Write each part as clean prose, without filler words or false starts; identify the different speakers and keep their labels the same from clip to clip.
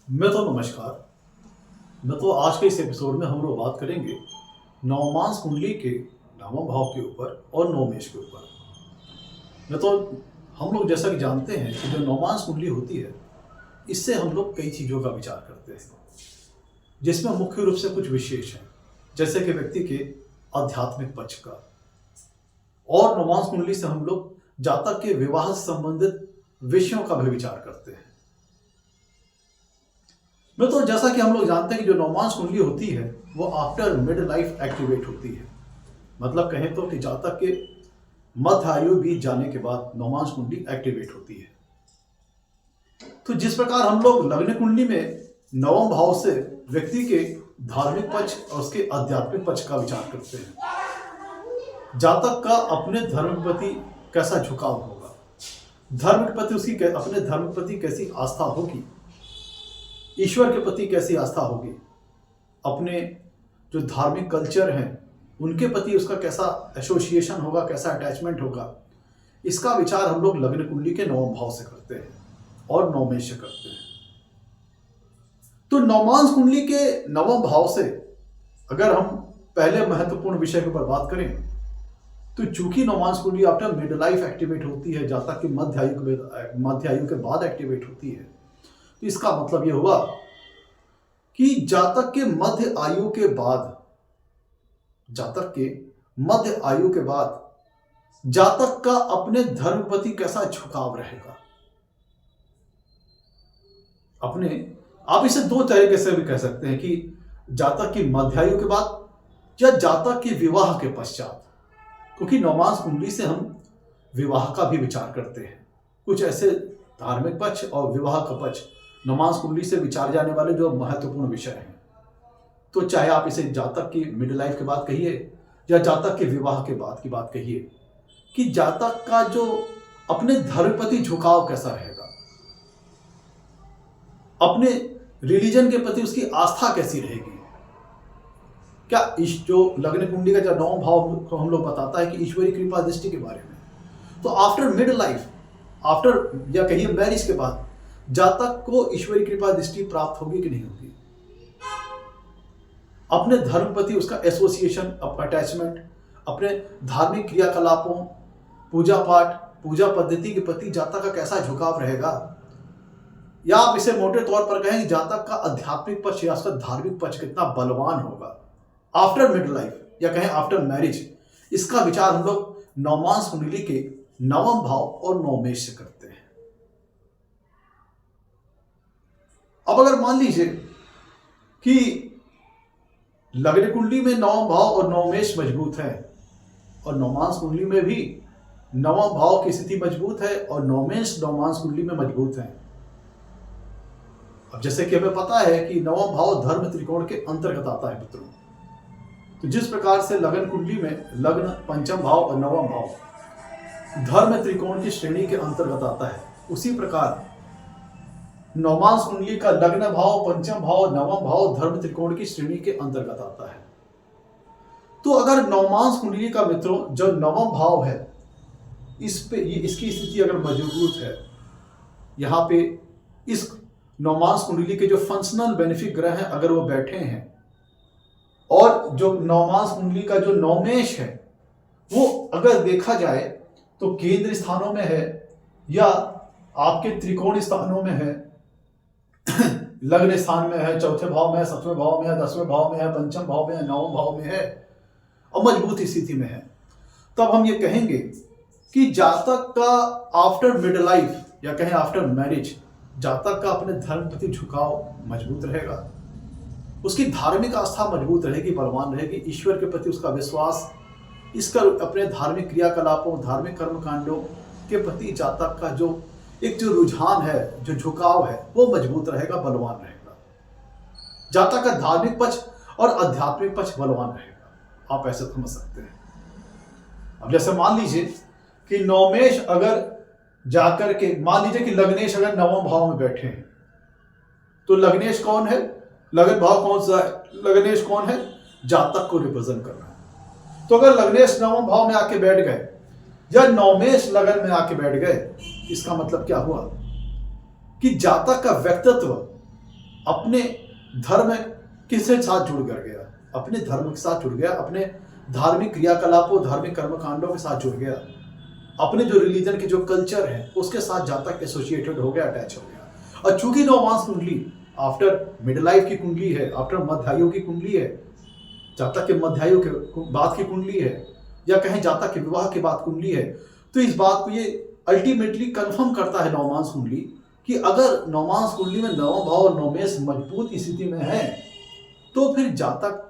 Speaker 1: नमस्कार। आज के इस एपिसोड में हम लोग बात करेंगे नवमांस कुंडली के नवम भाव के ऊपर और नवमेश के ऊपर। हम लोग जैसा कि जानते हैं कि जो नवमांस कुंडली होती है, इससे हम लोग कई चीज़ों का विचार करते हैं, जिसमें मुख्य रूप से कुछ विशेष हैं, जैसे कि व्यक्ति के आध्यात्मिक पक्ष का। और नवमांस कुंडली से हम लोग जातक के विवाह से संबंधित विषयों का भी विचार करते हैं। जैसा कि हम लोग जानते हैं कि जो नवमांस कुंडली होती है वो आफ्टर मिड लाइफ एक्टिवेट होती है। मतलब कहें तो कि जातक के मध्य आयु बीत जाने के बाद नवमांस कुंडली एक्टिवेट होती है। तो जिस प्रकार हम लोग लग्न कुंडली में नवम भाव से व्यक्ति के धार्मिक पक्ष और उसके आध्यात्मिक पक्ष का विचार करते हैं, जातक का अपने धर्म के प्रति कैसा झुकाव होगा, धर्म के प्रति उसकी अपने धर्म के प्रति कैसी आस्था होगी, ईश्वर के प्रति कैसी आस्था होगी, अपने जो धार्मिक कल्चर हैं उनके प्रति उसका कैसा एसोसिएशन होगा, कैसा अटैचमेंट होगा, इसका विचार हम लोग लग्न कुंडली के नवम भाव से करते हैं और नवमेश से करते हैं। तो नवमांस कुंडली के नवम भाव से अगर हम पहले महत्वपूर्ण विषय के ऊपर बात करें, तो चूंकि नवमांस कुंडली आफ्टर मिड लाइफ एक्टिवेट होती है, जातक की मध्य आयु के बाद एक्टिवेट होती है, तो इसका मतलब यह हुआ कि जातक के मध्य आयु के बाद जातक का अपने धर्म प्रति कैसा झुकाव रहेगा। आप इसे दो तरीके से भी कह सकते हैं कि जातक की मध्य आयु के बाद या जातक के विवाह के पश्चात, क्योंकि नवमांस कुंडली से हम विवाह का भी विचार करते हैं। कुछ ऐसे धार्मिक पक्ष और विवाह का पक्ष नवमांस कुंडली से विचार जाने वाले जो महत्वपूर्ण विषय हैं। तो चाहे आप इसे जातक की मिड लाइफ के बाद कहिए या जातक के विवाह के बाद की बात कहिए, कि जातक का जो अपने धर्म प्रति झुकाव कैसा रहेगा, अपने रिलीजन के प्रति उसकी आस्था कैसी रहेगी। क्या जो लग्न कुंडली का जो नवम भाव को हम लोग बताता है कि ईश्वरी कृपा दृष्टि के बारे में, तो आफ्टर मिड लाइफ, आफ्टर या कहिए मैरिज के बाद जातक को ईश्वरी कृपा दृष्टि प्राप्त होगी कि नहीं होगी, अपने धर्म प्रति उसका एसोसिएशन, अटैचमेंट, अपने धार्मिक क्रियाकलापों, पूजा पाठ, पूजा पद्धति के प्रति जातक का कैसा झुकाव रहेगा, या आप इसे मोटे तौर पर कहें कि जातक का आध्यात्मिक पक्ष या उसका धार्मिक पक्ष कितना बलवान होगा आफ्टर मिड लाइफ या कहें आफ्टर मैरिज। इसका विचार हम लोग नवमांस कुंडली के नवम भाव और नवमेश से करते हैं। अब अगर मान लीजिए कि लग्न कुंडली में नवम भाव और नवमेश मजबूत है और नवमांस कुंडली में भी नवम भाव की स्थिति मजबूत है और नवमेश नवमांस कुंडली में मजबूत है। अब जैसे कि हमें पता है कि नवम भाव धर्म त्रिकोण के अंतर्गत आता है मित्रों, तो जिस प्रकार से लग्न कुंडली में लग्न, पंचम भाव और नवम भाव धर्म त्रिकोण की श्रेणी के अंतर्गत आता है, उसी प्रकार नवमांस कुंडली का लग्न भाव, पंचम भाव, नवम भाव धर्म त्रिकोण की श्रेणी के अंतर्गत आता है। तो अगर नवमांस कुंडली का मित्रों जो नवम भाव है, इसकी स्थिति अगर मजबूत है, यहाँ पे इस नवमांस कुंडली के जो फंक्शनल बेनिफिक ग्रह हैं अगर वो बैठे हैं, और जो नवमांस कुंडली का जो नवमेश है वो अगर देखा जाए तो केंद्र स्थानों में है या आपके त्रिकोण स्थानों में है, लग्न स्थान में है, चौथे भाव में है, सातवें भाव में है, 10वें भाव में है, पंचम भाव में है, नवम भाव में है और मजबूत स्थिति में है, तब हम ये कहेंगे कि जातक का आफ्टर मिड लाइफ या कहें आफ्टर मैरिज जातक का अपने धर्म प्रति झुकाव मजबूत रहेगा, उसकी धार्मिक आस्था मजबूत रहेगी, बलवान रहेगी, ईश्वर के प्रति उसका विश्वास, इसका अपने धार्मिक क्रियाकलापों, धार्मिक कर्मकांडों के प्रति जातक का जो रुझान है, जो झुकाव है, वो मजबूत रहेगा, बलवान रहेगा। जातक का धार्मिक पक्ष और आध्यात्मिक पक्ष बलवान रहेगा। आप ऐसे समझ सकते हैं। अब जैसे मान लीजिए कि नवमेश अगर जाकर के, मान लीजिए कि लग्नेश अगर नवम भाव में बैठे हैं, तो लग्नेश कौन है, लग्न भाव कौन सा है, लग्नेश कौन है, जातक को रिप्रेजेंट कर रहा है। तो अगर लग्नेश नवम भाव में आके बैठ गए या नवमेश लगन में आके बैठ गए, इसका मतलब क्या हुआ कि जातक का व्यक्तित्व अपने धर्म के साथ जुड़ कर गया, अपने धर्म के साथ जुड़ गया, अपने धार्मिक क्रियाकलापों, धार्मिक कर्मकांडों के साथ जुड़ गया, अपने जो रिलीजन के जो कल्चर है उसके साथ जातक एसोसिएटेड हो गया, अटैच हो गया। और चूंकि नवमांस कुंडली आफ्टर मिड लाइफ की कुंडली है, आफ्टर मध्यायु की कुंडली है, जातक के मध्यायु के बाद की कुंडली है, या कहें जातक के विवाह के बाद कुंडली है, तो इस बात को ये अल्टीमेटली कंफर्म करता है नवमांस कुंडली कि अगर नवमांस कुंडली में नवम भाव और नवमेश मजबूत स्थिति में है तो फिर जातक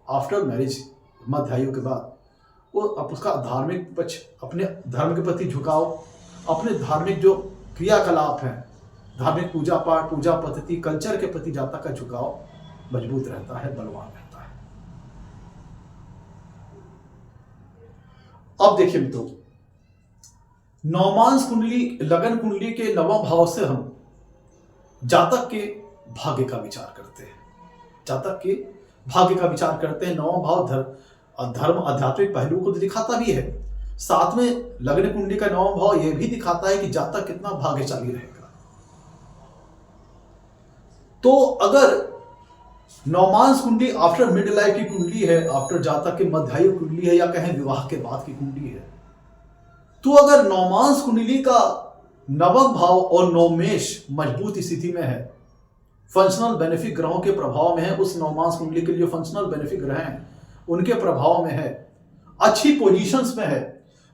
Speaker 1: आफ्टर मैरिज मध्यायु के बाद वो उसका धार्मिक पक्ष, अपने धर्म के प्रति झुकाव, अपने धार्मिक जो क्रियाकलाप हैं, धार्मिक पूजा पाठ, पूजा पद्धति, कल्चर के प्रति जातक का झुकाव मजबूत रहता है, बलवान रहता है। अब देखिए मित्रों, नवमांस कुंडली, लगन कुंडली के नवम भाव से हम जातक के भाग्य का विचार करते हैं, जातक के भाग्य का विचार करते हैं। नवम भाव धर्म आध्यात्मिक पहलू को दिखाता भी है, साथ में लग्न कुंडली का नवम भाव यह भी दिखाता है कि जातक कितना भाग्यशाली रहेगा। तो अगर नवमांस कुंडली आफ्टर मिड लाइफ की कुंडली है, आफ्टर जातक के मध्यायु कुंडली है, या कहें विवाह के बाद की कुंडली है, तो अगर नवमांस कुंडली का नवम भाव और नवमेश मजबूत स्थिति में है, फंक्शनल बेनिफिक ग्रहों के प्रभाव में है, उस नवमांस कुंडली के लिए फंक्शनल बेनिफिक ग्रह हैं उनके प्रभाव में है, अच्छी पोजीशंस में है,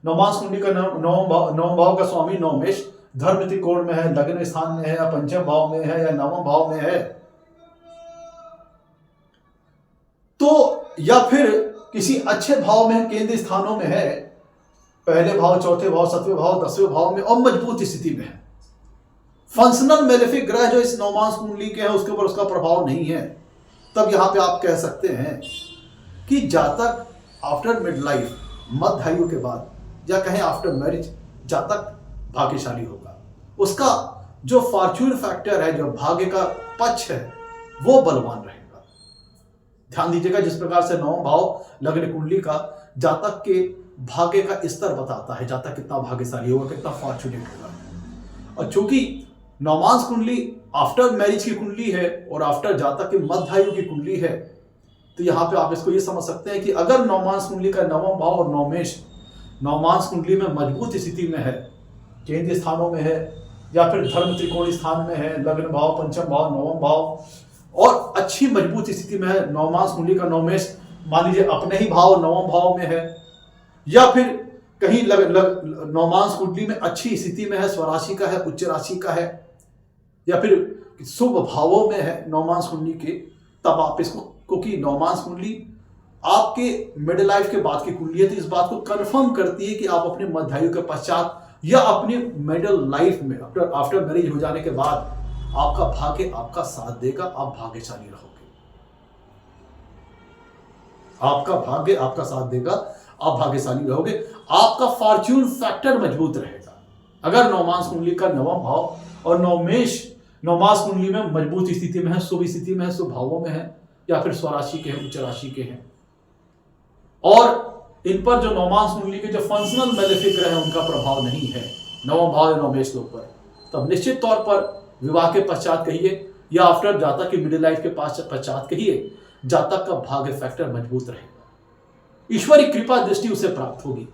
Speaker 1: नवमांस कुंडली का नवम भाव का स्वामी नवमेश धर्म त्रिकोण में है, लग्न स्थान में है, या पंचम भाव में है, या नवम भाव में है, तो या फिर किसी अच्छे भाव में, केंद्र स्थानों में है, पहले भाव, चौथे भाव, सातवें भाव, 10वें भाव में, और मजबूत स्थिति में है, फंक्शनल मेलेफिक ग्रह जो इस नवमांस कुंडली के हैं उसके ऊपर उसका प्रभाव नहीं है, तब यहां पे आप कह सकते हैं कि जातक आफ्टर मिड लाइफ मध्यायु के बाद, या कहें आफ्टर मैरिज, जातक भाग्यशाली होगा। उसका जो फॉर्च्यून फैक्टर है, जो भाग्य का पक्ष है, वो बलवान रहेगा। ध्यान दीजिएगा, जिस प्रकार से नवम भाव लग्न कुंडली का जातक के भाग्य का स्तर बताता है, जातक कितना भाग्यशाली होगा, कितना फॉर्च्यूनेट होगा। और चूंकि नवमांस कुंडली आफ्टर मैरिज की कुंडली है और आफ्टर जातक के मध्यायु की कुंडली है, तो यहां पे आप इसको ये समझ सकते हैं कि अगर नवमांस कुंडली का नवम भाव और नवमेश नवमांस कुंडली में मजबूत स्थिति में है, केंद्र स्थानों में है, या फिर धर्म त्रिकोण स्थान में है, लग्न भाव, पंचम भाव, नवम भाव, और अच्छी मजबूत स्थिति में है, नवमांस कुंडली का नवमेश मान लीजिए अपने ही भाव नवम भाव में है, या फिर कहीं नवमांस कुंडली में अच्छी स्थिति में है, स्वराशि का है, उच्च राशि का है, या फिर शुभ भावों में है नवमांस कुंडली के, तब आप इसको, क्योंकि नवमांस कुंडली आपके मिड लाइफ के बाद की कुंडली है, तो इस बात को कंफर्म करती है कि आप अपने मध्यायु के पश्चात या अपनी मिडिल लाइफ में आफ्टर मैरिज हो जाने के बाद आपका भाग्य आपका साथ देगा, आप भाग्यशाली रहोगे, आपका भाग्य आपका साथ देगा, आप भाग्यशाली रहोगे, आपका फॉर्च्यून फैक्टर मजबूत रहेगा। अगर नवमांस कुंडली का नवम भाव और नवमेश नवमांस कुंडली में मजबूत स्थिति में है, शुभ स्थिति में है, शुभ भावों में है, या फिर स्वराशि के हैं, उच्च राशि के हैं, और इन पर जो नवमांस कुंडली के जो फंक्शनल मेलेफिक ग्रह हैं उनका प्रभाव नहीं है नवम भाव या नवमेश के ऊपर, तब निश्चित तौर पर विवाह के पश्चात कहिए या आफ्टर जातक की मिडिल लाइफ के पश्चात कहिए, जातक का भाग्य फैक्टर मजबूत रहेगा, ईश्वरी कृपा दृष्टि उसे प्राप्त होगी।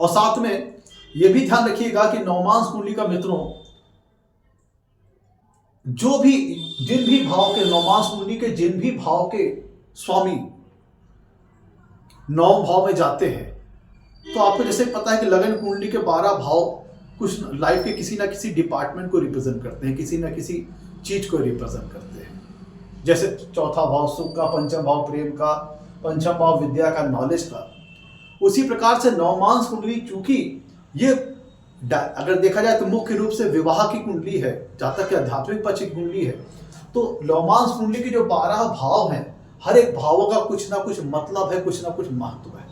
Speaker 1: और साथ में यह भी ध्यान रखिएगा कि नवमांस कुंडली का मित्रों, जिन भी भाव के नवमांस कुंडली के जिन भी भाव के स्वामी नवम भाव में जाते हैं, तो आपको जैसे पता है कि लगन कुंडली के 12 भाव कुछ लाइफ के किसी ना किसी डिपार्टमेंट को रिप्रेजेंट करते हैं, किसी ना किसी चीज को रिप्रेजेंट करते हैं। जैसे चौथा भाव सुख का, पंचम भाव प्रेम का, पंचम भाव विद्या का, नॉलेज का, उसी प्रकार से नवमांस कुंडली, चूंकि ये अगर देखा जाए तो मुख्य रूप से विवाह की कुंडली है, जातक के आध्यात्मिक पक्ष की कुंडली है, तो नवमांस कुंडली के जो 12 भाव हैं, हर एक भावों का कुछ ना कुछ मतलब है, कुछ ना कुछ महत्व है।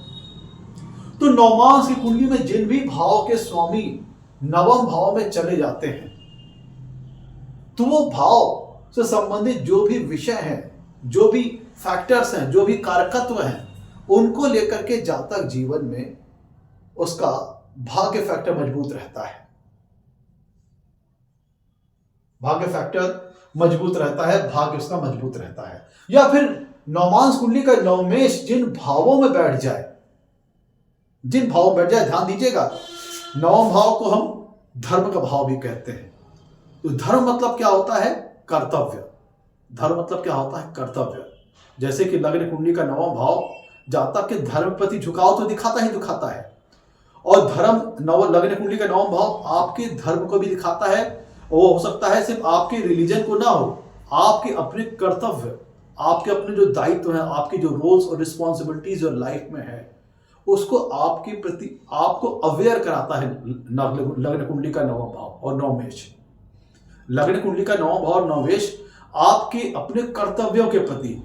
Speaker 1: तो नवमांस की कुंडली में जिन भी भाव के स्वामी नवम भाव में चले जाते हैं, तो वो भाव से संबंधित जो भी विषय हैं, जो भी फैक्टर्स हैं, जो भी कारकत्व हैं, उनको लेकर के जातक जीवन में उसका भाग्य फैक्टर मजबूत रहता है। भाग्य फैक्टर मजबूत रहता है, भाग्य उसका मजबूत रहता है। या फिर नवमांस कुंडली का नवमेश जिन भावों में बैठ जाए, ध्यान दीजिएगा, नवम भाव को हम धर्म का भाव भी कहते हैं। तो धर्म मतलब क्या होता है? कर्तव्य। धर्म मतलब क्या होता है? कर्तव्य। जैसे कि लग्न कुंडली का नवम भाव जातक के धर्म प्रति झुकाव तो दिखाता है, और लग्न कुंडली का नवम भाव आपके धर्म को भी दिखाता है। वो हो सकता है सिर्फ आपके रिलीजन को ना हो, आपके अपने कर्तव्य, आपके अपने जो दायित्व हैं, आपकी जो रोल्स और रिस्पॉन्सिबिलिटीज जो लाइफ में है, उसको आपके प्रति आपको अवेयर कराता है लग्न कुंडली का नवम भाव और नवमेश। लग्न कुंडली का नवम भाव और नवमेश आपके अपने कर्तव्यों के प्रति,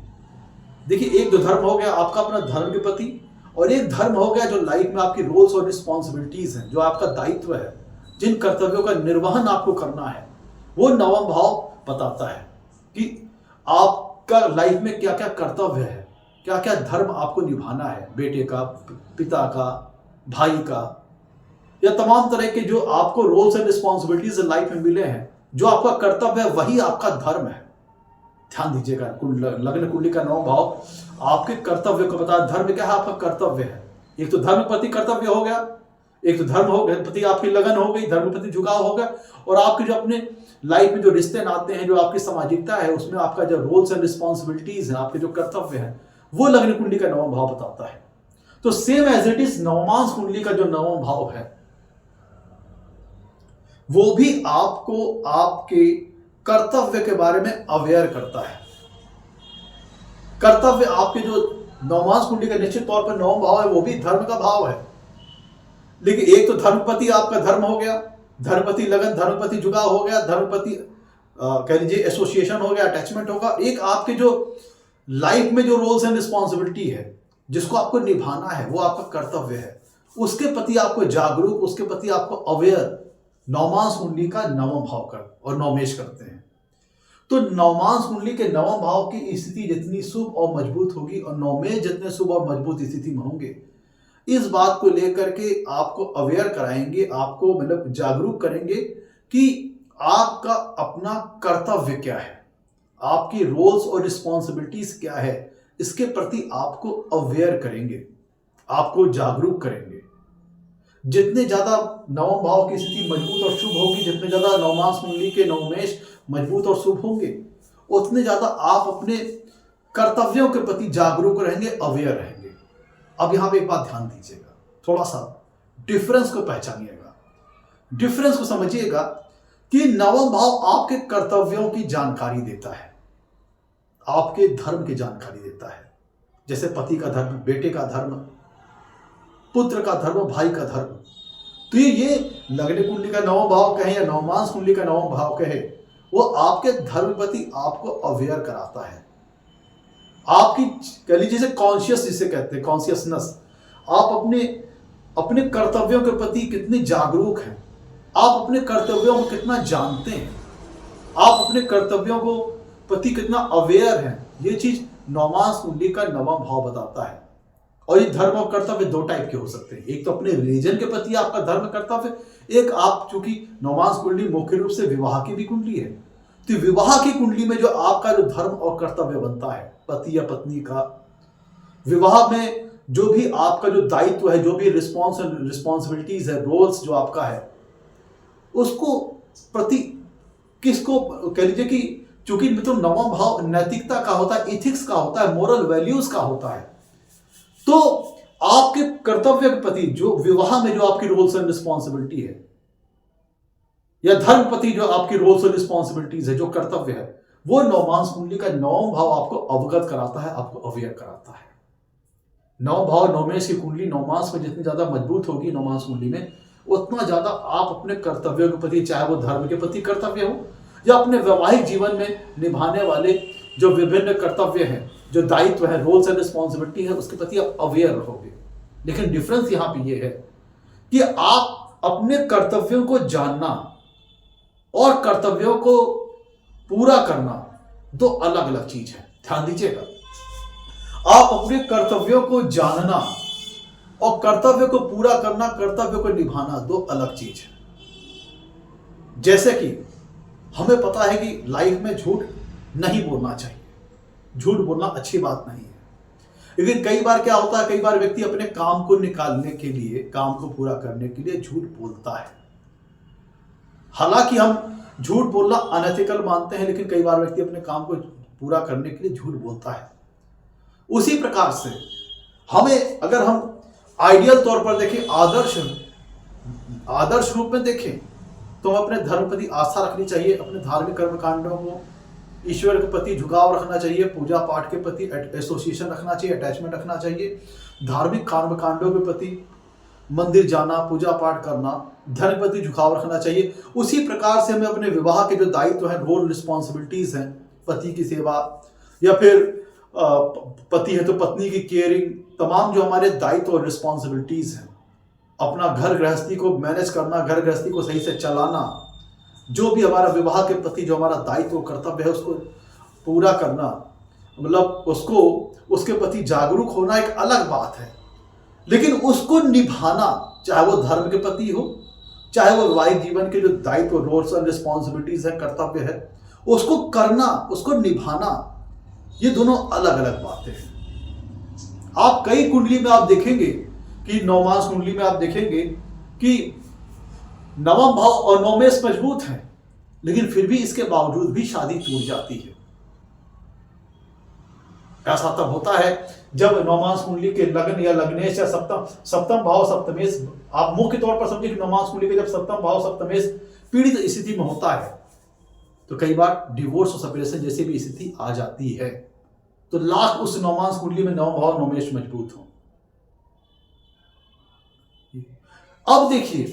Speaker 1: देखिए एक तो धर्म हो गया आपका अपना धर्म के प्रति, और एक धर्म हो गया जो लाइफ में आपकी रोल्स और रिस्पॉन्सिबिलिटीज हैं, जो आपका दायित्व है, जिन कर्तव्यों का निर्वहन आपको करना है। वो नवम भाव बताता है कि आपका लाइफ में क्या क्या कर्तव्य है, क्या क्या धर्म आपको निभाना है, बेटे का, पिता का, भाई का, या तमाम तरह के जो आपको रोल्स एंड रिस्पॉन्सिबिलिटीज लाइफ में मिले हैं, जो आपका कर्तव्य है वही आपका धर्म है। ध्यान दीजिएगा, लग्न कुंडली का नवम भाव आपके कर्तव्य को बता, धर्म क्या है? आपका कर्तव्य है। एक तो धर्म प्रति कर्तव्य हो गया, एक तो धर्म हो गया प्रति आपकी लगन हो गई, धर्म प्रति झुकाव हो गया, और आपके जो अपने लाइफ में जो रिश्ते नाते हैं, जो आपकी सामाजिकता है, उसमें आपका जो रोल्स एंड रिस्पॉन्सिबिलिटीज है, आपके जो कर्तव्य है, वो लग्न कुंडली का नवम भाव बताता है। तो सेम एज इट इज नवमांस कुंडली का जो नवम भाव है, वो भी आपको आपके कर्तव्य के बारे में अवेयर करता है। कर्तव्य आपके जो नवमांस कुंडली का निश्चित तौर पर नवम भाव है, वो भी धर्म का भाव है, लेकिन एक तो धर्मपति आपका धर्म हो गया, धर्मपति लगन, धर्मपति जुगाव हो गया, धर्मपति कह लीजिए एसोसिएशन हो गया, अटैचमेंट होगा। एक आपके जो लाइफ में जो रोल्स एंड रिस्पॉन्सिबिलिटी है, जिसको आपको निभाना है, वो आपका कर्तव्य है, उसके प्रति आपको जागरूक, उसके प्रति आपको अवेयर नवमांस कुंडली का नवम भाव कर और नवमेश करते हैं। तो नवमांस कुंडली के नवम भाव की स्थिति जितनी शुभ और मजबूत होगी, और नवमेश जितने शुभ और मजबूत स्थिति में होंगे, इस बात को लेकर के आपको अवेयर कराएंगे, आपको मतलब जागरूक करेंगे कि आपका अपना कर्तव्य क्या है, आपकी रोल्स और रिस्पॉन्सिबिलिटीज क्या है, इसके प्रति आपको अवेयर करेंगे, आपको जागरूक करेंगे। जितने ज्यादा नवम भाव की स्थिति मजबूत और शुभ होगी, जितने ज्यादा नवमांस कुंडली के नवमेश मजबूत और शुभ होंगे, उतने ज्यादा आप अपने कर्तव्यों के प्रति जागरूक रहेंगे, अवेयर रहेंगे। अब यहां पे एक बात ध्यान दीजिएगा, थोड़ा सा डिफरेंस को पहचानिएगा, डिफरेंस को समझिएगा कि नवम भाव आपके कर्तव्यों की जानकारी देता है, आपके धर्म की जानकारी देता है। जैसे पति का धर्म, बेटे का धर्म, पुत्र का धर्म, भाई का धर्म। तो ये लग्न कुंडली का नवम भाव कहे या नवमांस कुंडली का नवम भाव कहे, वो आपके धर्म प्रति आपको अवेयर कराता है। आपकी कह लीजिए जैसे कॉन्शियस, जिसे कहते हैं कॉन्शियसनेस, आप अपने कर्तव्यों के प्रति कितने जागरूक हैं, आप अपने कर्तव्यों को कितना जानते हैं, आप अपने कर्तव्यों को प्रति कितना अवेयर हैं, ये चीज नवमांस कुंडली का नवम भाव बताता है। और ये धर्म और कर्तव्य दो टाइप के हो सकते हैं, एक तो अपने रिलीजन के प्रति आपका धर्म कर्तव्य, एक आप चूंकि नवमांस कुंडली मुख्य रूप से विवाह की भी कुंडली है, तो विवाह की कुंडली में जो आपका जो धर्म और कर्तव्य बनता है पति या पत्नी का, विवाह में जो भी आपका जो दायित्व है, जो भी रिस्पॉन्सिबिलिटीज है, रोल्स जो आपका है, उसको प्रति किसको कह लीजिए कि चूंकि मित्रों नवम भाव नैतिकता का होता है, इथिक्स का होता है, मोरल वैल्यूज का होता है, तो आपके कर्तव्य के प्रति जो विवाह में जो आपकी रोल्स एंड रिस्पॉन्सिबिलिटी है, या धर्म प्रति जो आपकी रोल्स और रिस्पॉन्सिबिलिटीज है, जो कर्तव्य है, वो नवमांस कुंडली का नवम भाव आपको अवगत कराता है, आपको अवेयर कराता है। नवम भाव नवमेश की कुंडली नवमांस में जितनी ज्यादा मजबूत होगी नवमांस कुंडली में, उतना ज्यादा आप अपने कर्तव्यों के प्रति, चाहे वो धर्म के प्रति कर्तव्य हो या अपने वैवाहिक जीवन में निभाने वाले जो विभिन्न कर्तव्य हैं, जो दायित्व है, रोल्स एंड रिस्पॉन्सिबिलिटी है, उसके प्रति आप अवेयर रहोगे। लेकिन डिफरेंस यहां पे ये है कि आप अपने कर्तव्यों को जानना और कर्तव्यों को पूरा करना दो अलग अलग चीज है। ध्यान दीजिएगा, आप अपने कर्तव्यों को जानना और कर्तव्य को पूरा करना, कर्तव्य को निभाना दो अलग चीज है। जैसे कि हमें पता है कि लाइफ में झूठ नहीं बोलना चाहिए, झूठ बोलना अच्छी बात नहीं है। लेकिन कई बार क्या होता है, कई बार व्यक्ति अपने काम को निकालने के लिए, काम को पूरा करने के लिए झूठ बोलता है। हालांकि हम झूठ बोलना अनएथिकल मानते हैं, लेकिन कई बार व्यक्ति अपने काम को पूरा करने के लिए झूठ बोलता है। उसी प्रकार से हमें, अगर हम आइडियल तौर पर देखें, आदर्श रूप में देखें, तो हमें अपने धर्म प्रति आस्था रखनी चाहिए, अपने धार्मिक कर्म कांडों को, ईश्वर के प्रति झुकाव रखना चाहिए, पूजा पाठ के प्रति एसोसिएशन रखना चाहिए, अटैचमेंट रखना चाहिए, धार्मिक कर्म कांडों के प्रति मंदिर जाना, पूजा पाठ करना, धर्म प्रति झुकाव रखना चाहिए। उसी प्रकार से हमें अपने विवाह के जो दायित्व हैं, रोल रिस्पॉन्सिबिलिटीज हैं, पति की सेवा या फिर पति है तो पत्नी की केयरिंग, तमाम जो हमारे दायित्व और रिस्पॉन्सिबिलिटीज हैं, अपना घर गृहस्थी को मैनेज करना, घर गृहस्थी को सही से चलाना, जो भी हमारा विवाह के प्रति जो हमारा दायित्व कर्तव्य है उसको पूरा करना, मतलब उसको, उसके प्रति जागरूक होना एक अलग बात है। लेकिन उसको निभाना, चाहे वो धर्म के प्रति हो, चाहे वो वैवाहिक जीवन के जो दायित्व, रोल्स और रिस्पॉन्सिबिलिटीज है, कर्तव्य है, उसको करना, उसको निभाना, ये दोनों अलग अलग बातें हैं। आप कई कुंडली में आप देखेंगे कि नवमास कुंडली में आप देखेंगे कि नवम भाव और नवमेश मजबूत हैं, लेकिन फिर भी इसके बावजूद भी शादी टूट जाती है। ऐसा तब होता है जब नवमास कुंडली के लग्न या लग्नेश या सप्तम भाव सप्तमेश, आप मुख्य तौर पर समझिए कि नवमास कुंडली के जब सप्तम भाव सप्तमेश पीड़ित स्थिति में होता है, तो कई बार डिवोर्स और सेपरेशन जैसी भी स्थिति आ जाती है। तो लाख उस नवमास कुंडली में नवम भाव नवमेश मजबूत हो। अब देखिए,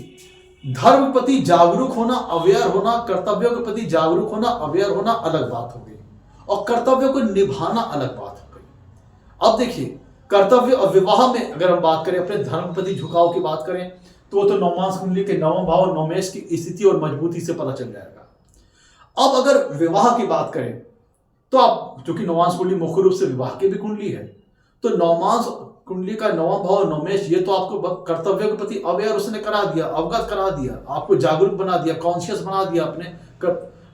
Speaker 1: धर्म प्रति जागरूक होना, अवेयर होना, कर्तव्यों के प्रति जागरूक होना, अवेयर होना अलग बात हो गई, और कर्तव्यों को निभाना अलग बात हो गई। अब देखिए, कर्तव्य और विवाह में अगर हम बात करें, अपने धर्म प्रति झुकाव की बात करें, तो नवमास कुंडली के नवम भाव और नवमेश की स्थिति और मजबूती से पता चल जाएगा। अब अगर विवाह की बात करें, तो आप, चूंकि नवमास कुंडली मुख्य रूप से विवाह की भी कुंडली है, तो नवमास कुंडली का नवम भाव नवमेश, ये तो आपको कर्तव्यों के प्रति अवेयर उसने करा दिया, अवगत करा दिया, आपको जागरूक बना दिया, कॉन्शियस बना दिया अपने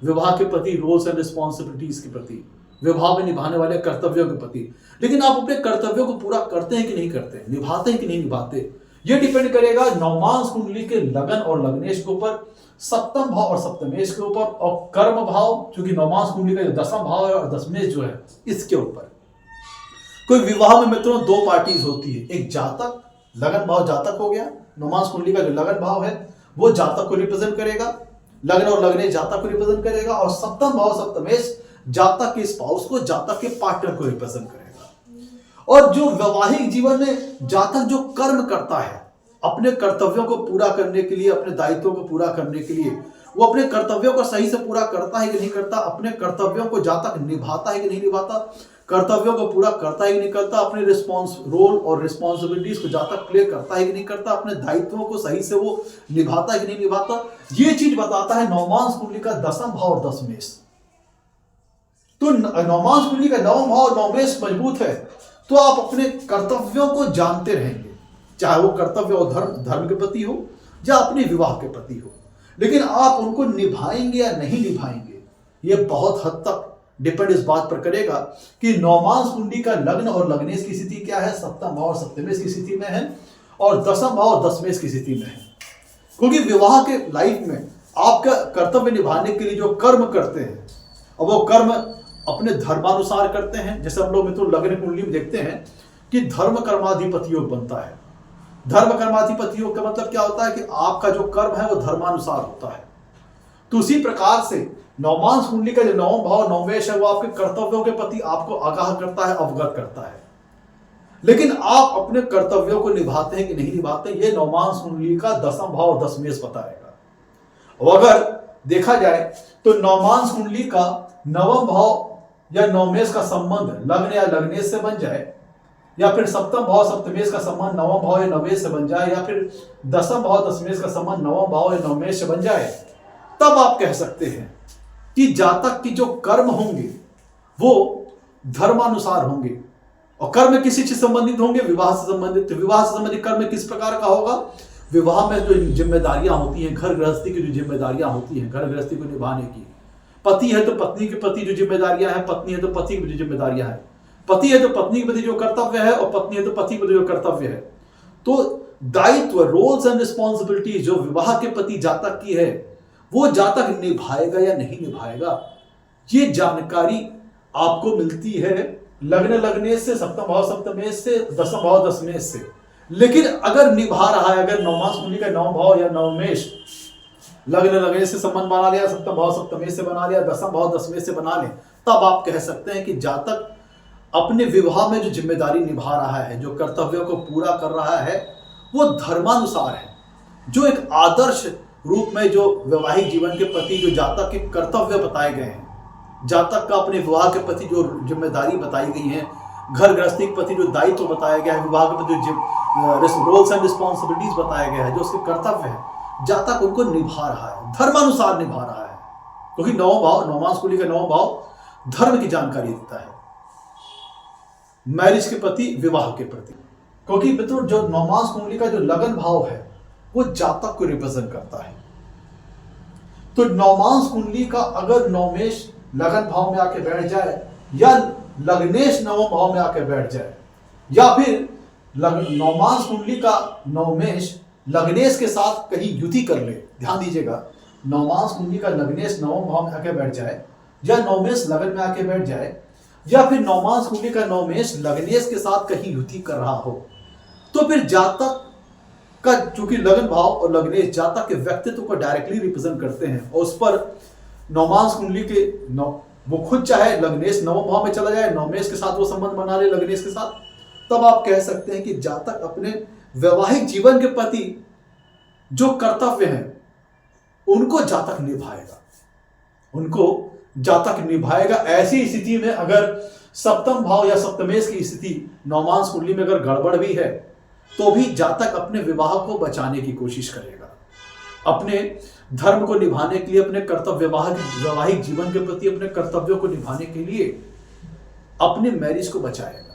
Speaker 1: विवाह के प्रति, रोल्स एंड रिस्पॉन्सिबिलिटीज के प्रति, विवाह में निभाने वाले कर्तव्यों के प्रति। लेकिन आप अपने कर्तव्यों को पूरा करते हैं कि नहीं करते, निभाते हैं कि नहीं निभाते, ये डिपेंड करेगा नवमास कुंडली के लगन और लग्नेश के ऊपर, सप्तम भाव और सप्तमेश के ऊपर, और कर्म भाव, क्योंकि नवमास कुंडली का जो दसम भाव है और दशमेश जो है, इसके ऊपर। कोई विवाह में मित्रों दो पार्टीज होती है, एक जातक, लगन भाव जातक हो गया, नवमास कुंडली का जो लगन भाव है वो जातक को रिप्रेजेंट करेगा, लग्न और लग्नेश जातक को रिप्रेजेंट करेगा, और सप्तम भाव सप्तमेश जातक के स्पाउस को, जातक के पार्टनर को रिप्रेजेंट करेगा। और जो वैवाहिक जीवन में जातक जो कर्म करता है, अपने कर्तव्यों को पूरा करने के लिए, अपने दायित्वों को पूरा करने के लिए, वो अपने कर्तव्यों को सही से पूरा करता है कि नहीं करता, अपने कर्तव्यों को जातक निभाता है कि नहीं निभाता, कर्तव्यों को पूरा करता है कि नहीं करता, अपने रोल और रिस्पॉन्सिबिलिटीज को जातक प्ले करता है कि नहीं करता, अपने दायित्वों को सही से वो निभाता है कि नहीं निभाता, ये चीज बताता है नवमास कुंडली का दसम भाव और दशमेश। तो नवमास कुंडली का नवम भाव और नवमेश मजबूत है, तो आप अपने कर्तव्यों को जानते रहेंगे, चाहे वो कर्तव्य और धर्म के प्रति हो या अपने विवाह के प्रति हो। लेकिन आप उनको निभाएंगे या नहीं निभाएंगे, ये बहुत हद तक डिपेंड इस बात पर करेगा कि नवमास कुंडली का लग्न और लग्नेश की स्थिति क्या है, सप्तम भाव और सप्तमेश की स्थिति में है, और दसम भाव और दशमेश की स्थिति में है। क्योंकि विवाह के लाइफ में आपका कर्तव्य निभाने के लिए जो कर्म करते हैं, और वो कर्म अपने धर्मानुसार करते हैं। जैसे हम लोग मित्रों लग्न कुंडली में देखते हैं कि धर्म कर्माधिपति योग बनता है। धर्म कर्माधिपति योग का मतलब क्या होता है कि आपका जो कर्म है वो धर्मानुसार होता है। तो उसी प्रकार से नवमास कुंडली का जो नवम भाव नवमेश है, वो आपके कर्तव्यों के प्रति आपको आगाह करता है, अवगत करता है। लेकिन आप अपने कर्तव्यों को निभाते हैं कि नहीं निभाते, ये नवमास कुंडली का दसम भाव और दशमेश बताएगा। और अगर देखा जाए तो नवमास कुंडली का नवम भाव या नवमेश का संबंध लग्न या लग्नेश से बन जाए, या फिर सप्तम भाव सप्तमेश का संबंध नवम भाव या नवमेश से बन जाए, या फिर दसम भाव दशमेश का संबंध नवम भाव या नवमेश से बन जाए, तब आप कह सकते हैं कि जातक की जो कर्म होंगे वो धर्मानुसार होंगे। और कर्म किसी से संबंधित होंगे, विवाह से संबंधित। विवाह से संबंधित कर्म किस प्रकार का होगा, विवाह में जो जिम्मेदारियां होती हैं, घर गृहस्थी की जो जिम्मेदारियां होती हैं, घर गृहस्थी को निभाने की, पति है तो पत्नी के प्रति जो जिम्मेदारियां हैं, पत्नी है तो पति की जो जिम्मेदारियां हैं, पति है तो पत्नी के प्रति जो कर्तव्य है, और पत्नी है तो पति के प्रति जो कर्तव्य है। तो दायित्व, रोल्स एंड रिस्पॉन्सिबिलिटी जो विवाह के प्रति जातक की है, वो जातक निभाएगा या नहीं निभाएगा, ये जानकारी आपको मिलती है लग्न लग्नेश से, सप्तम भाव सप्तमेश से, दसम भाव दशमेश से। लेकिन अगर निभा रहा है, अगर नवमांश कुंडली का नवम भाव या नवमेश लग्न लग्नेश से संबंध बना लिया, सप्तम भाव सप्तमेश से बना लिया, दसम भाव दशमेश से बना ले, तब आप कह सकते हैं कि जातक अपने विवाह में जो जिम्मेदारी निभा रहा है, जो कर्तव्यों को पूरा कर रहा है, वो धर्मानुसार है। जो एक आदर्श रूप में जो वैवाहिक जीवन के प्रति जो जातक के कर्तव्य बताए गए हैं, जातक का अपने विवाह के प्रति जो जिम्मेदारी बताई गई है, घर गृहस्थी के प्रति जो दायित्व बताया गया है, विवाह के प्रति जो रोल्स एंड रिस्पॉन्सिबिलिटीज बताया गया है, जो उसके कर्तव्य है, जातक उनको निभा रहा है, धर्मानुसार निभा रहा है। क्योंकि नवम भाव, नवमांश कुंडली का नवम भाव धर्म की जानकारी देता है, मैरिज के प्रति, विवाह के प्रति। क्योंकि मित्रों, जो नवमांश कुंडली का जो लगन भाव है, वो जातक को रिप्रेजेंट करता है। तो नवमांश कुंडली का अगर नवमेश लगन भाव में आके बैठ जाए, या लग्नेश नवम भाव में आके बैठ जाए, या फिर नवमांश कुंडली का नवमेश लग्नेश के साथ कहीं युति कर ले, ध्यान दीजिएगा, नवमांश कुंडली का लग्नेश नवम भाव में आके बैठ जाए, या नवमेश लगन में आके बैठ जाए, या फिर नवमांश कुंडली का नवमेश लग्नेश के साथ कहीं युति कर रहा हो, तो फिर जातक का, चूंकि लगन भाव और लग्नेश जातक के व्यक्तित्व को डायरेक्टली रिप्रेजेंट करते हैं, और उस पर नवमांश कुंडली के वो खुद चाहे लग्नेश नवम भाव में चला जाए, नवमेश के साथ वो संबंध बना ले लग्नेश के साथ, तब आप कह सकते हैं कि जातक अपने वैवाहिक जीवन के प्रति जो कर्तव्य हैं, उनको जातक निभाएगा, उनको जातक निभाएगा। ऐसी स्थिति में अगर सप्तम भाव या सप्तमेश की स्थिति नवमांश कुंडली में अगर गड़बड़ भी है, तो भी जातक अपने विवाह को बचाने की कोशिश करेगा, अपने धर्म को निभाने के लिए, अपने कर्तव्य वैवाहिक जीवन के प्रति अपने कर्तव्यों को निभाने के लिए अपने मैरिज को बचाएगा।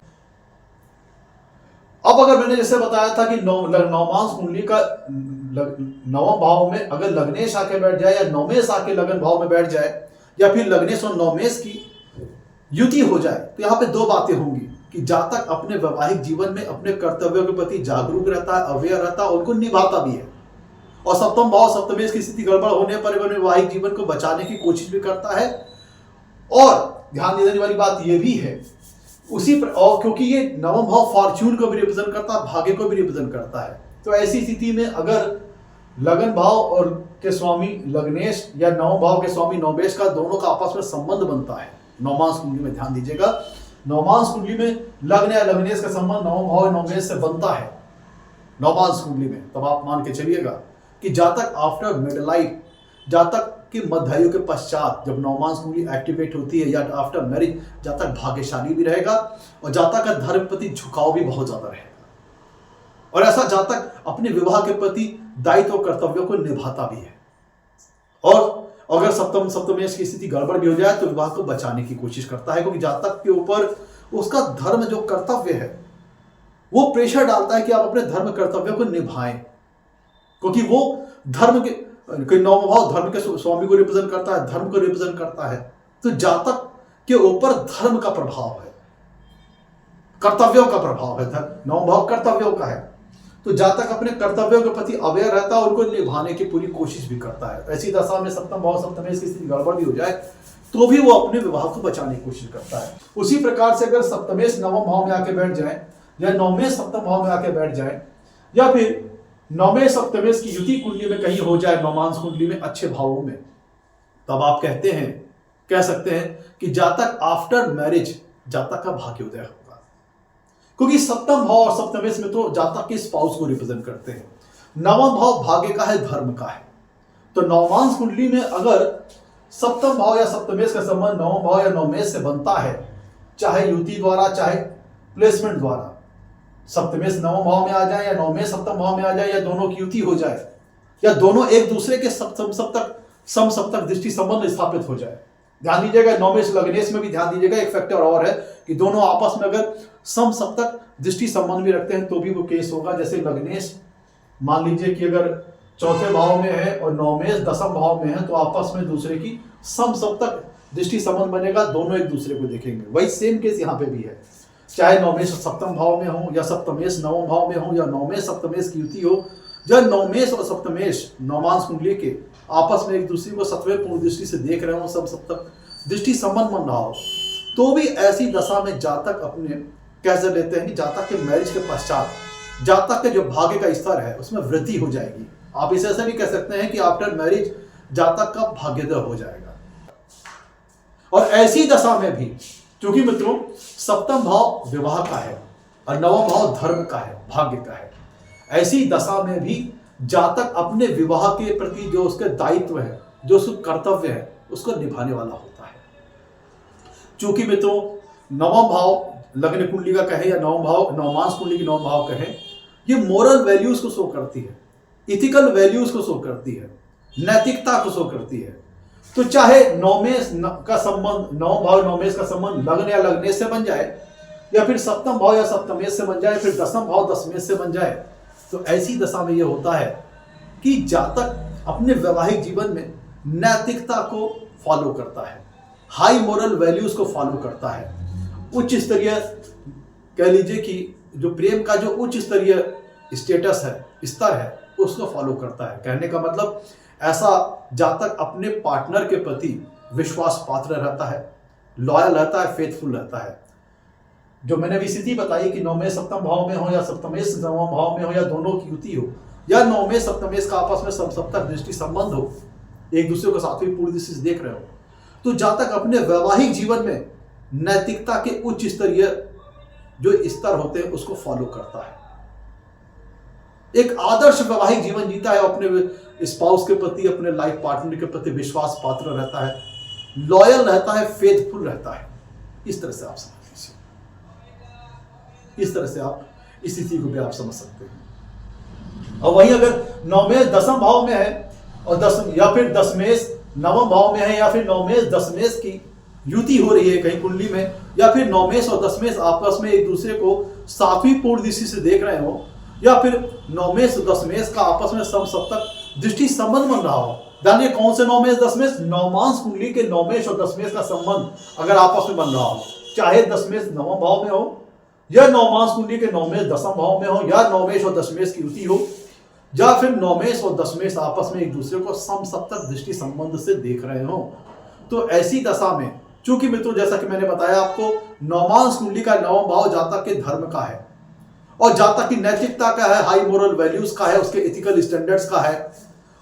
Speaker 1: अब अगर मैंने जैसे बताया था कि नवमांश कुंडली का नवम भाव में अगर लग्नेश आके बैठ जाए, या नवमेश आके लगन भाव में बैठ जाए, या फिर लग्नेश और नवमेश की युति हो जाए, तो यहाँ पे दो बातें होंगी कि जातक अपने वैवाहिक जीवन में अपने कर्तव्यों के प्रति जागरूक रहता है, अवेयर रहता है, उनको निभाता भी है, और सप्तम भाव सप्तमेश की स्थिति गड़बड़ होने पर अपने वैवाहिक जीवन को बचाने की कोशिश भी करता है। और ध्यान देने वाली बात यह भी है उसी पर, और क्योंकि ये नवम भाव फॉर्च्यून को भी रिप्रेजेंट करता है, भाग्य को भी रिप्रेजेंट करता है, तो ऐसी स्थिति में अगर लगन भाव और के स्वामी लग्नेश या नवम भाव के स्वामी नवमेश का, दोनों का आपस में संबंध बनता है नवमांश कुंडली में, ध्यान दीजिएगा, नवमांश कुंडली में लग्न या लग्नेश का संबंध नवम भाव या नवमेश से बनता है नवमांश कुंडली में, तब आप मान के चलिएगा कि जातक आफ्टर मिड लाइफ, जातक के मध्यायु के पश्चात जब नवमांश कुंडली एक्टिवेट होती है, या आफ्टर मैरिज, जातक भाग्यशाली भी रहेगा, और जातक का धर्म प्रति झुकाव भी बहुत ज्यादा रहेगा, और ऐसा जातक अपने विवाह के प्रति दायित्व और कर्तव्यों को निभाता भी है। और अगर सप्तमेश की स्थिति गड़बड़ भी हो जाए, तो विवाह को बचाने की कोशिश करता है, क्योंकि जातक के ऊपर उसका धर्म जो कर्तव्य है, वो प्रेशर डालता है कि आप अपने धर्म कर्तव्यों को निभाएं, क्योंकि वो धर्म के नवम भाव धर्म के स्वामी को रिप्रेजेंट करता है, धर्म को रिप्रेजेंट करता है। तो जातक के ऊपर धर्म का प्रभाव है, कर्तव्यों का प्रभाव है, नवम भाव कर्तव्यों का है, तो जातक अपने कर्तव्यों के प्रति अवेयर रहता है, उनको निभाने की पूरी कोशिश भी करता है। ऐसी दशा में सप्तम भाव सप्तमेश की स्थिति गड़बड़ भी हो जाए, तो भी वो अपने विवाह को बचाने की कोशिश करता है। उसी प्रकार से अगर सप्तमेश नवम भाव में आके बैठ जाए, या नवमेश सप्तम भाव में आके बैठ जाए, या फिर नवमेश सप्तमेश की युति कुंडली में कहीं हो जाए, नवमांश कुंडली में अच्छे भावों में, तब आप कह सकते हैं कि जातक आफ्टर मैरिज जातक का भाग्योदय होगा, क्योंकि सप्तम भाव और सप्तमेश में तो जातक के स्पाउस को रिप्रेजेंट करते हैं, नवम भाव भाग्य का है, धर्म का है। तो नवमांश कुंडली में अगर सप्तम भाव या सप्तमेश का संबंध नवम भाव या नवमेश से बनता है, चाहे युति द्वारा चाहे प्लेसमेंट द्वारा, सप्तमेश नवम भाव में आ जाए या नवमेश सप्तम भाव में आ जाए, या दोनों की युति हो जाए, या दोनों एक दूसरे के सप्तक दृष्टि संबंध स्थापित हो जाए। ध्यान दीजिएगा, नवमेश लग्नेश में भी ध्यान दीजिएगा, एक फैक्टर और है कि दोनों आपस में अगर सप्तक दृष्टि संबंध भी रखते हैं, तो भी वो केस होगा। जैसे लग्नेश मान लीजिए कि अगर चौथे भाव में है और नवमेश दसम भाव में है, तो आपस में दूसरे की सम सप्तक दृष्टि संबंध बनेगा, दोनों एक दूसरे को देखेंगे। वही सेम केस यहाँ पे भी है, चाहे नवमेश सप्तम भाव में हो या सप्तमेश नवम भाव में हो या नवमेश सप्तमेश की युति हो, जब नवमेश और सप्तमेश नवमांश कुंडली के आपस में एक दूसरे को सत्वे पूर्ण दृष्टि से देख रहे हो, सब सप्तक दृष्टि संबंध बन रहा हो, तो भी ऐसी दशा में जातक अपने कैसे लेते हैं कि जातक के मैरिज के पश्चात जातक के जो भाग्य का स्तर है उसमें वृद्धि हो जाएगी। आप इसे ऐसे भी कह सकते हैं कि आफ्टर मैरिज जातक का भाग्योदय हो जाएगा। और ऐसी दशा में भी, क्योंकि मित्रों सप्तम भाव विवाह का है और नवम भाव धर्म का है, भाग्य का है, ऐसी दशा में भी जातक अपने विवाह के प्रति जो उसके दायित्व है, जो उसका कर्तव्य है, उसको निभाने वाला होता है। क्योंकि मित्रों नवम भाव लग्न कुंडली का कहे या नवम भाव नवमांश कुंडली की नवम भाव कहे, ये मोरल वैल्यूज को शो करती है, इथिकल वैल्यूज को शो करती है, नैतिकता को शो करती है। तो चाहे नवमेश का संबंध, नवम भाव नवमेश का संबंध लग्न या लग्नेश से बन जाए, या फिर सप्तम भाव या सप्तमेश से बन जाए, फिर दसम भाव दसमेश से बन जाए, तो ऐसी दशा में यह होता है कि जातक अपने वैवाहिक जीवन में नैतिकता को फॉलो करता है, हाई मोरल वैल्यूज को फॉलो करता है, उच्च स्तरीय कह लीजिए कि जो प्रेम का जो उच्च स्तरीय स्टेटस है, स्तर है, उसको फॉलो करता है। कहने का मतलब ऐसा जातक अपने पार्टनर के प्रति विश्वास पात्र रहता है, लॉयल रहता है, फेथफुल रहता है। जो मैंने भी स्थिति बताई कि नवमेश सप्तम भाव में हो या सप्तमेश नवम भाव में हो या दोनों की युति हो, या नवमेश सप्तमेश का आपस में सप्तक दृष्टि संबंध हो, एक दूसरे को सातवीं पूर्ण दृष्टि से देख रहे हो, तो जातक अपने वैवाहिक जीवन में नैतिकता के उच्च स्तरीय जो स्तर होते हैं उसको फॉलो करता है, एक आदर्श वैवाहिक जीवन जीता है, अपने स्पाउस के प्रति, अपने लाइफ पार्टनर के प्रति विश्वास पात्र रहता है, लॉयल रहता है, फेथफुल रहता है। इस तरह से आप समझ लीजिए, इस तरह से आप इस स्थिति को भी आप समझ सकते हैं। और वहीं अगर नवमेश दसम भाव में है और दसम या फिर दसमेश नवम भाव में है, या फिर नवमेश दसमेश की युति हो रही है कहीं कुंडली में, या फिर नवमेश और दसमेश आपस में एक दूसरे को सातवीं पूर्ण दृष्टि से देख रहे हो, या फिर नवमेश दसमेश का आपस में सप्तक दृष्टि संबंध बन रहा हो, जानिए कौन से नवमेश दसमेश, नवमांश कुंडली के नवमेश और दसमेश का संबंध अगर आपस में बन रहा हो, चाहे दसमेश नवम भाव में हो या नवमांश कुंडली के नवमेश दसम भाव में हो, या नवमेश और दसमेश की युति हो, या फिर नवमेश और दसमेश आपस में एक दूसरे को समसप्तक दृष्टि संबंध से देख रहे हो, तो ऐसी दशा में चूंकि मित्रों जैसा कि मैंने बताया आपको, नवमांश कुंडली का नवम भाव जातक के धर्म का है और जातक की नैतिकता का है, हाई मोरल वैल्यूज का है, उसके एथिकल स्टैंडर्ड्स का है,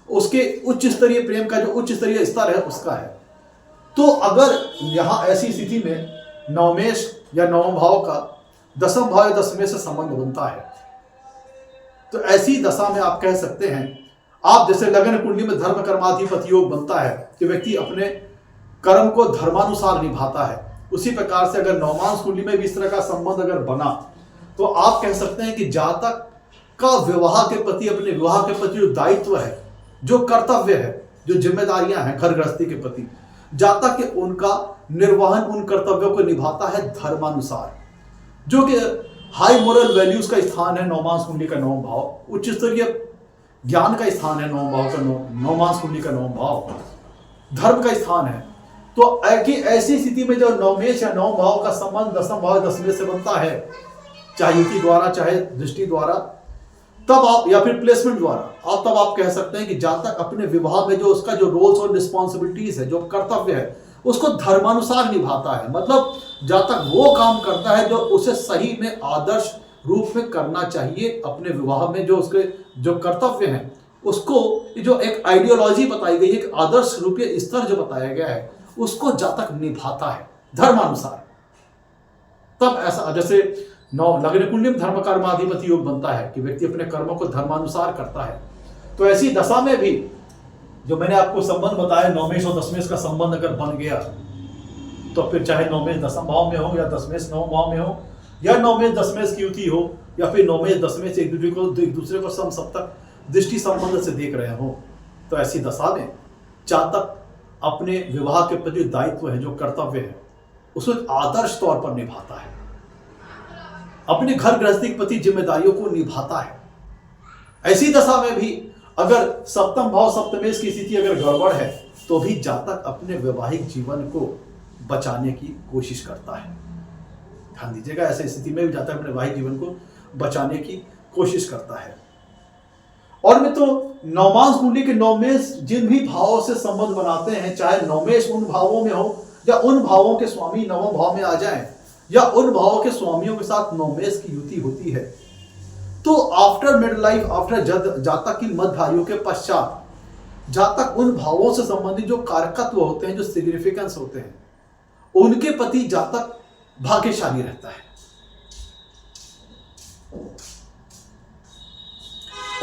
Speaker 1: उसके उच्च स्तरीय प्रेम का जो उच्च स्तरीय स्तर है उसका है। तो अगर यहां ऐसी स्थिति में नवमेश या नवम भाव का दसम भाव या दसमेश से संबंध बनता है, तो ऐसी दशा में आप कह सकते हैं, आप जैसे लग्न कुंडली में धर्म कर्माधिपति योग बनता है कि व्यक्ति अपने कर्म को धर्मानुसार निभाता है, उसी प्रकार से अगर नवमांश कुंडली में भी इस तरह का संबंध अगर बना, तो आप कह सकते हैं कि जातक का विवाह के प्रति, अपने विवाह के प्रति जो दायित्व है, जो कर्तव्य है, जो जिम्मेदारियां हैं घर गृहस्थी के प्रति, जातक के उनका निर्वहन, उन कर्तव्यों को निभाता है धर्मानुसार, जो कि हाई मोरल वैल्यूज का स्थान है नवमांश कुंडली का नवम भाव, उच्च स्तरीय ज्ञान का स्थान है नवम भाव का नवमांश कुंडली का नवम भाव, धर्म का स्थान है। तो ऐसी स्थिति में जब नवमेश या नवम भाव का संबंध दसम भाव दसमेश से बनता है, चाहे युति द्वारा चाहे दृष्टि द्वारा, तब आप या फिर प्लेसमेंट द्वारा, तब आप कह सकते हैं कि जातक अपने विवाह में जो उसका जो रोल्स और रिस्पॉन्सिबिलिटीज है, जो कर्तव्य है, उसको धर्मानुसार निभाता है। मतलब जातक वो काम करता है जो उसे सही में आदर्श रूप में करना चाहिए अपने विवाह में, जो उसके जो कर्तव्य हैं उसको, जो एक आइडियोलॉजी बताई गई है, एक आदर्श रूपीय स्तर जो बताया गया है, उसको जातक निभाता है धर्मानुसार। तब ऐसा जैसे लग्न कुंडली में धर्म कर्माधिपति योग बनता है कि व्यक्ति अपने कर्मों को धर्मानुसार करता है। तो ऐसी दशा में भी जो मैंने आपको संबंध बताया, नवमेश और दसमेश का संबंध अगर बन गया, तो फिर चाहे नवमेश दसम भाव में हो या दसमेश नवम भाव में हो, या नवमेश दसमेश की युति हो, या फिर नवमेश दसमेश एक दूसरे को समसप्तक दृष्टि संबंध से देख रहे हो, तो ऐसी दशा में जातक अपने विवाह के प्रति दायित्व है, जो कर्तव्य है, उसको आदर्श तौर पर निभाता है, अपने घर गृहस्थी के प्रति जिम्मेदारियों को निभाता है। ऐसी दशा में भी अगर सप्तम भाव सप्तमेश की स्थिति अगर गड़बड़ है, तो भी जातक अपने वैवाहिक जीवन को बचाने की कोशिश करता है। ध्यान दीजिएगा, ऐसी स्थिति में भी जातक अपने वैवाहिक जीवन को बचाने की कोशिश करता है। और मित्रों, नवमांस कुंडली के नवमेश जिन भी भावों से संबंध बनाते हैं, चाहे नवमेश उन भावों में हो या उन भावों के स्वामी नवम भाव में आ जाएं, या उन भावों के स्वामियों के साथ नवमेश की युति होती है, तो आफ्टर मिड लाइफ, आफ्टर जातक की मध्य आयु के पश्चात जातक उन भावों से संबंधित जो कारकत्व होते हैं, जो सिग्निफिकेंस होते हैं, उनके प्रति जातक भाग्यशाली रहता है।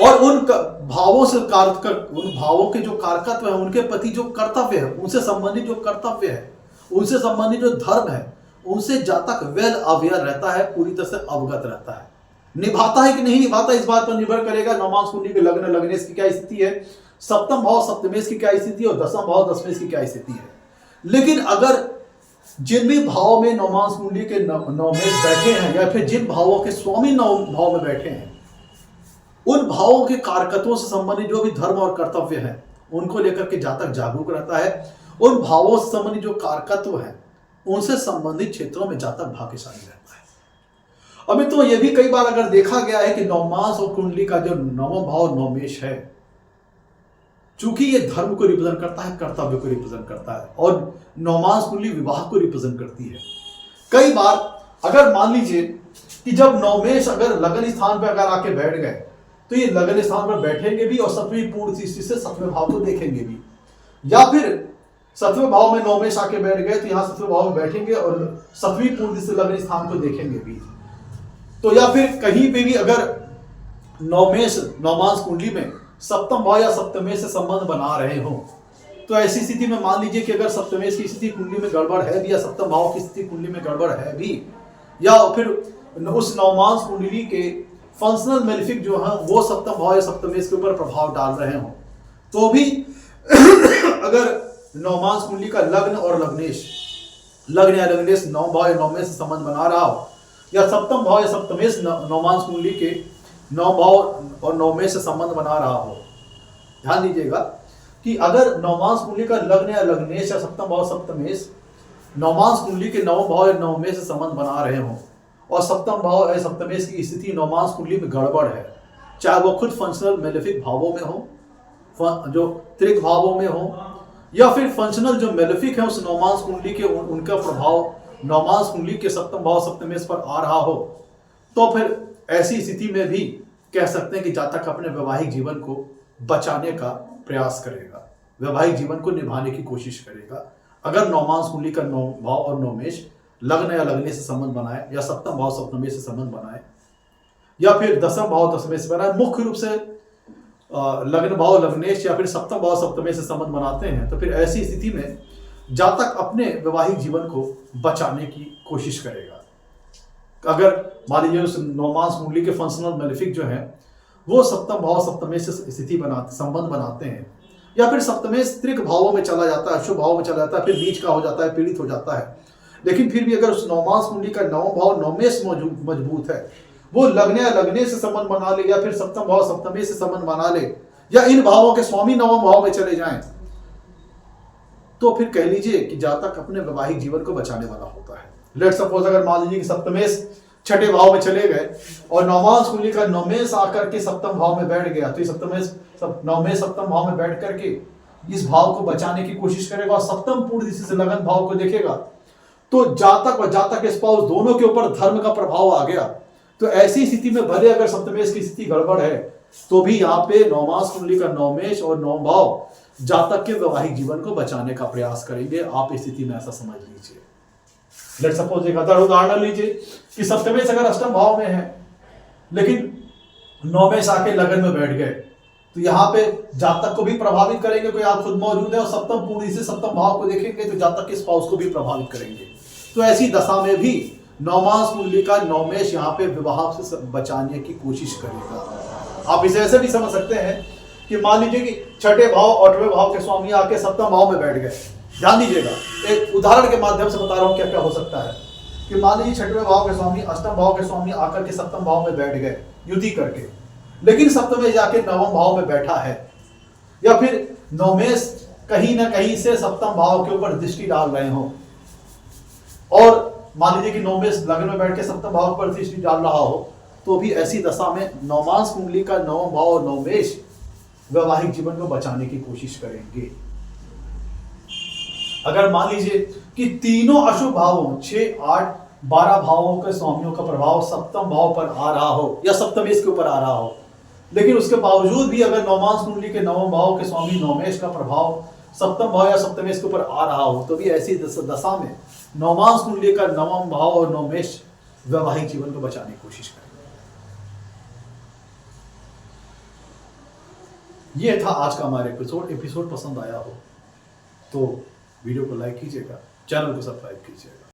Speaker 1: और उन भावों से उन भावों के जो कारकत्व है, उनके प्रति जो कर्तव्य है, उनसे संबंधित जो कर्तव्य है, उनसे संबंधित जो धर्म है, उनसे जातक वेल अवेयर रहता है, पूरी तरह से अवगत रहता है। निभाता है कि नहीं निभाता, इस बात पर निर्भर करेगा नवमांस कुंडली के लग्न लग्नेश की क्या स्थिति है, सप्तम भाव सप्तमेश की क्या स्थिति है, और दसम भाव दशमेश की क्या स्थिति है। लेकिन अगर जिन भी भाव में नवमांस कुंडली के नवमेश बैठे हैं, या फिर जिन भावों के स्वामी नव भाव में बैठे हैं, उन भावों के कारकत्वों से संबंधित जो भी धर्म और कर्तव्य हैं, उनको लेकर के जातक जागरूक रहता है। उन भावों से संबंधित जो कारकत्व हैं, उनसे संबंधित क्षेत्रों में जातक भाग्यशाली रहता है। अब तो यह भी कई बार अगर देखा गया है कि नवमांस और कुंडली का जो नवम भाव नवमेश है, चूंकि ये धर्म को रिप्रेजेंट करता है, कर्तव्य को रिप्रेजेंट करता है, और नवमांस कुंडली विवाह को रिप्रेजेंट करती है। कई बार अगर मान लीजिए कि जब नवमेश अगर लग्न स्थान पर अगर आके बैठ गए, तो ये लग्न स्थान पर बैठेंगे भी और सप्तमी पूर्ण दृष्टि से सप्तम भाव को देखेंगे भी, या फिर सप्तम भाव में नवमेश आके बैठ गए तो यहाँ सप्तम भाव में बैठेंगे और सप्तमी पूर्ण दृष्टि से लग्न स्थान को देखेंगे भी। तो या फिर कहीं पे भी अगर नवमेश नवमांस कुंडली में सप्तम भाव या सप्तमेश से संबंध बना रहे हो, तो ऐसी स्थिति में मान लीजिए कि अगर सप्तमेश की स्थिति कुंडली में गड़बड़ है भी, या सप्तम भाव की स्थिति कुंडली में गड़बड़ है भी, या फिर उस नवमांस कुंडली के फंक्शनल मेलिफिक जो है वो सप्तम भाव या सप्तमेश के ऊपर प्रभाव डाल रहे हो, तो भी अगर नवमांस कुंडली का लग्न और लग्नेश, लग्न या लग्नेश नव भाव या नवमेश से संबंध बना रहा हो, या सप्तम भाव या सप्तमेश नवमांस कुंडली के नव भाव और नवमेश से संबंध बना रहा हो। ध्यान दीजिएगा कि अगर नवमांस कुंडली का लग्न या लग्नेश या सप्तम भाव सप्तमेश नवमांस कुंडली के नव भाव या नवमेश से संबंध बना रहे हो, और सप्तम भाव या सप्तमेश की स्थिति नवमांस कुंडली में गड़बड़ है, चाहे वो खुद फंक्शनल मेलेफिक भावों में हो, जो त्रिक भावों में हो, या फिर फंक्शनल जो मेलेफिक है उस नवमांस कुंडली के उनका प्रभाव नवमांस कुंडली के सप्तम भाव सप्तमेश पर आ रहा हो, तो फिर ऐसी स्थिति में भी कह सकते हैं कि जातक अपने वैवाहिक जीवन को बचाने का प्रयास करेगा, वैवाहिक जीवन को निभाने की कोशिश करेगा। अगर नवमांस कुंडली का नव भाव और नवमेश लग्न या लग्नेश से संबंध बनाए, या सप्तम भाव सप्तमेश से संबंध बनाए, या फिर दसम भाव दशमेश से बनाए, मुख्य रूप से लग्न भाव लग्नेश या फिर सप्तम भाव सप्तमेश से संबंध बनाते हैं, तो फिर ऐसी स्थिति में जातक अपने वैवाहिक जीवन को बचाने की कोशिश करेगा। अगर मान लीजिए उस नवमांस कुंडली के फंक्शनल मेलेफिक जो है वो सप्तम भाव सप्तमेश से स्थिति बनाते संबंध बनाते हैं, या फिर सप्तमेश त्रिक भावों में चला जाता है, शुभ भाव में चला जाता है, फिर बीच का हो जाता है, पीड़ित हो जाता है, लेकिन फिर भी अगर उस नवमांस कुंडली का नवम भाव नवमेश मजबूत है, वो लग्न या लग्नेश से संबंध बना ले, या फिर सप्तम भाव सप्तमेश से संबंध बना ले, या इन भावों के स्वामी नवम भाव में चले जाएं, तो फिर कह लीजिए कि जातक अपने वैवाहिक जीवन को बचाने वाला होता है। लेट सपोज अगर मान लीजिए कि सप्तमेश छठे भाव में चले गए और नवमांस कुंडली का नवमेश आकर के सप्तम भाव में बैठ गया, तो नवमेश सप्तम भाव में बैठ करके इस भाव को बचाने की कोशिश करेगा और सप्तम पूर्ण दृष्टि से लगन भाव को देखेगा, तो जातक और जातक के स्पाउस दोनों के ऊपर धर्म का प्रभाव आ गया। तो ऐसी स्थिति में भले अगर सप्तमेश की स्थिति गड़बड़ है, तो भी यहाँ पे नवमांस कुंडली का नवमेश और नव भाव जातक के वैवाहिक जीवन को बचाने का प्रयास करेंगे। आप इस स्थिति में ऐसा समझ लीजिए। लेट सपोज एक अदर उदाहरण लीजिए कि सप्तमेश अगर अष्टम भाव में है लेकिन नवमेश आके लगन में बैठ गए, तो यहाँ पे जातक को भी प्रभावित करेंगे, कोई आप खुद मौजूद है और सप्तम पूर्ण से सप्तम भाव को देखेंगे तो जातक के स्पाउस को भी प्रभावित करेंगे। तो ऐसी दशा में भी नवमांस कुंडली का नवमेश यहाँ पे विवाह से बचाने की कोशिश करेगा। आप इसे ऐसे भी समझ सकते हैं कि मान लीजिए कि छठे भाव आठवें भाव के स्वामी आके सप्तम भाव में बैठ गए। ध्यान दीजिएगा, एक उदाहरण के माध्यम से बता रहा हूं क्या क्या हो सकता है कि मान लीजिए छठवें भाव के स्वामी अष्टम भाव के स्वामी आकर के सप्तम भाव में बैठ गए युति करके, लेकिन सप्तम में जाके नवम भाव में बैठा है, या फिर नवमेश कहीं ना कहीं से सप्तम भाव के ऊपर दृष्टि डाल रहे हो, और मान लीजिए कि नौमेश लग्न में बैठ के सप्तम भाव पर दृष्टि डाल रहा हो, तो भी ऐसी दशा में नवमांश कुंडली का नवम भाव और नवमेश वैवाहिक जीवन को बचाने की कोशिश करेंगे। अगर मान लीजिए कि तीनों अशुभ भावों 6, 8, 12 भावों के स्वामियों का प्रभाव सप्तम भाव पर आ रहा हो या सप्तमेश के ऊपर आ रहा हो, लेकिन उसके बावजूद भी अगर नवमांश कुंडली के नवम भाव के स्वामी नवमेश का प्रभाव सप्तम भाव या सप्तमेश के ऊपर आ रहा हो, तो भी ऐसी दशा में नवमांश कुंडली का नवम भाव और नवमेश वैवाहिक जीवन को बचाने की कोशिश करें। ये था आज का हमारा एपिसोड पसंद आया हो तो वीडियो को लाइक कीजिएगा, चैनल को सब्सक्राइब कीजिएगा।